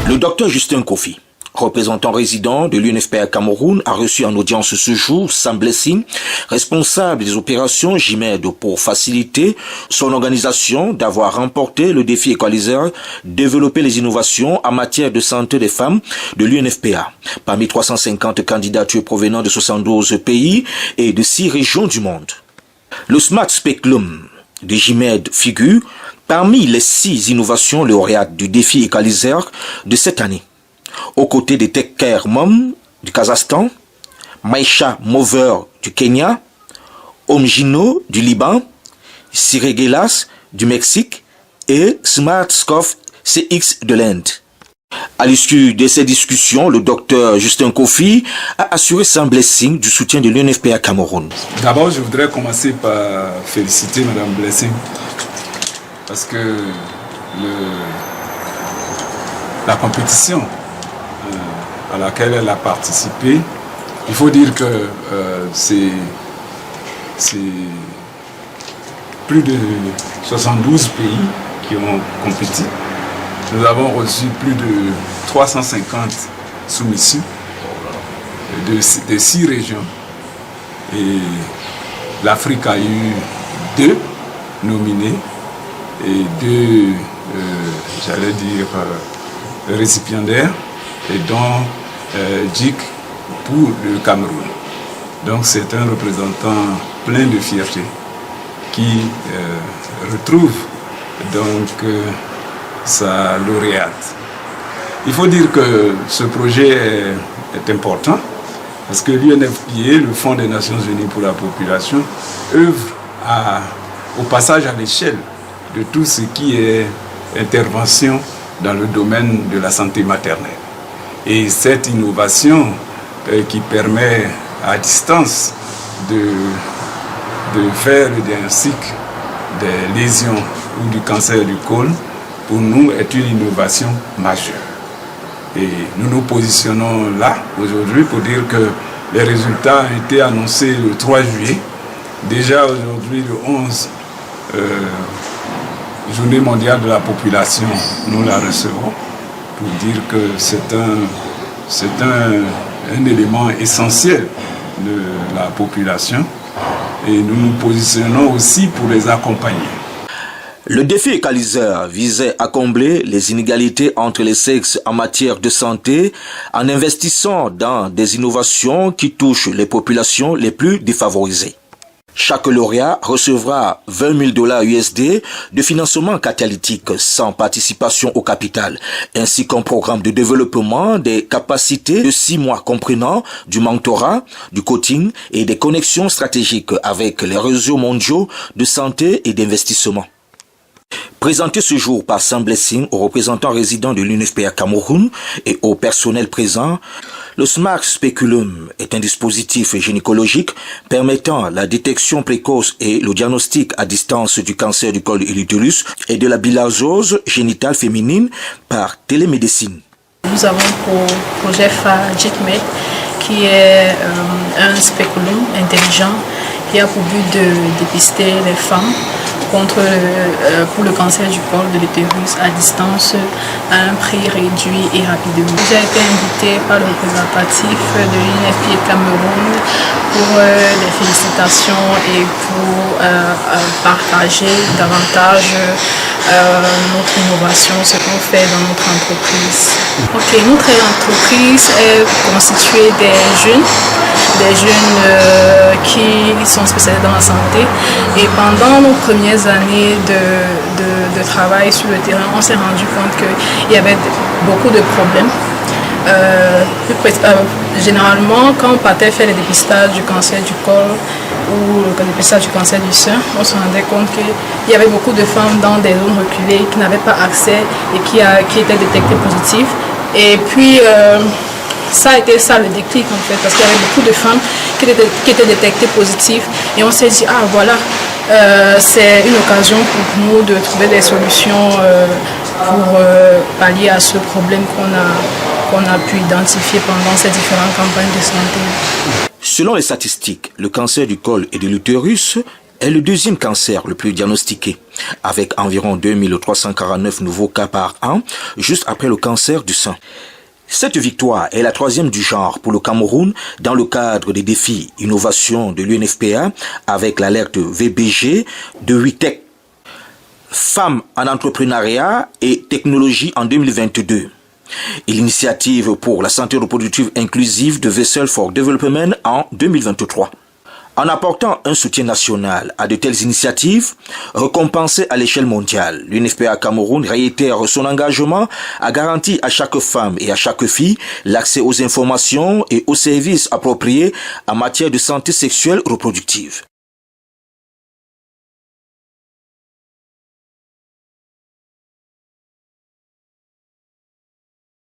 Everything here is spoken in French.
Le docteur Justin Kofi, représentant résident de l'UNFPA Cameroun, a reçu en audience ce jour Sam Blessing, responsable des opérations JIMED, pour faciliter son organisation d'avoir remporté le défi Equalizer, développer les innovations en matière de santé des femmes de l'UNFPA. Parmi 350 candidatures provenant de 72 pays et de 6 régions du monde. Le Smart Speculum de JIMED figure parmi les 6 innovations lauréates du défi Equalizer de cette année, aux côtés de Tekker Mom du Kazakhstan, Maisha Mover du Kenya, Omgino du Liban, Siregelas du Mexique et Smart Scoff CX de l'Inde. À l'issue de ces discussions, le docteur Justin Kofi a assuré Sam Blessing du soutien de l'UNFPA Cameroun. D'abord, je voudrais commencer par féliciter Mme Blessing parce que la compétition à laquelle elle a participé, il faut dire que c'est plus de 72 pays qui ont compéti. Nous avons reçu plus de 350 soumissions de 6 régions. Et l'Afrique a eu 2 nominés et 2, j'allais dire, récipiendaires, et dont JIC pour le Cameroun. Donc c'est un représentant plein de fierté qui retrouve donc sa lauréate. Il faut dire que ce projet est important parce que l'UNFPA, le Fonds des Nations Unies pour la population, œuvre au passage à l'échelle de tout ce qui est intervention dans le domaine de la santé maternelle. Et cette innovation qui permet à distance de faire le diagnostic des lésions ou du cancer du côlon, pour nous, est une innovation majeure. Et nous nous positionnons là, aujourd'hui, pour dire que les résultats ont été annoncés le 3 juillet. Déjà aujourd'hui, le 11, Journée mondiale de la population, nous la recevons, pour dire que c'est un élément essentiel de la population. Et nous nous positionnons aussi pour les accompagner. Le défi Equalizer visait à combler les inégalités entre les sexes en matière de santé en investissant dans des innovations qui touchent les populations les plus défavorisées. Chaque lauréat recevra $20 000 USD de financement catalytique sans participation au capital, ainsi qu'un programme de développement des capacités de 6 mois comprenant du mentorat, du coaching et des connexions stratégiques avec les réseaux mondiaux de santé et d'investissement. Présenté ce jour par Sam Blessing aux représentants résidents de l'UNFPA Cameroun et au personnel présent, le Smart Speculum est un dispositif gynécologique permettant la détection précoce et le diagnostic à distance du cancer du col de l'utérus et de la bilharzose génitale féminine par télémédecine. Nous avons pour projet phare JICMED qui est un spéculum intelligent qui a pour but de dépister les femmes pour le cancer du col de l'utérus à distance à un prix réduit et rapidement. J'ai été invitée par le représentatif de l'UNFPA Cameroun pour les félicitations et pour partager davantage notre innovation, ce qu'on fait dans notre entreprise. Notre entreprise est constituée des jeunes qui sont spécialisés dans la santé, et pendant nos premières années de travail sur le terrain, on s'est rendu compte qu'il y avait beaucoup de problèmes. Généralement, quand on partait faire les dépistages du cancer du col ou le dépistage du cancer du sein, on se rendait compte qu'il y avait beaucoup de femmes dans des zones reculées qui n'avaient pas accès et qui étaient détectées positives. Et puis, ça a été ça le déclic en fait, parce qu'il y avait beaucoup de femmes qui étaient détectées positives, et on s'est dit, ah voilà, c'est une occasion pour nous de trouver des solutions pour pallier à ce problème qu'on a pu identifier pendant ces différentes campagnes de santé. Selon les statistiques, le cancer du col et de l'utérus est le deuxième cancer le plus diagnostiqué, avec environ 2349 nouveaux cas par an, juste après le cancer du sein. Cette victoire est la troisième du genre pour le Cameroun dans le cadre des défis innovation de l'UNFPA avec l'alerte VBG de WITEC. Femmes en entrepreneuriat et technologie en 2022. Et l'initiative pour la santé reproductive inclusive de Vessel for Development en 2023. En apportant un soutien national à de telles initiatives, récompensées à l'échelle mondiale, l'UNFPA Cameroun réitère son engagement à garantir à chaque femme et à chaque fille l'accès aux informations et aux services appropriés en matière de santé sexuelle reproductive.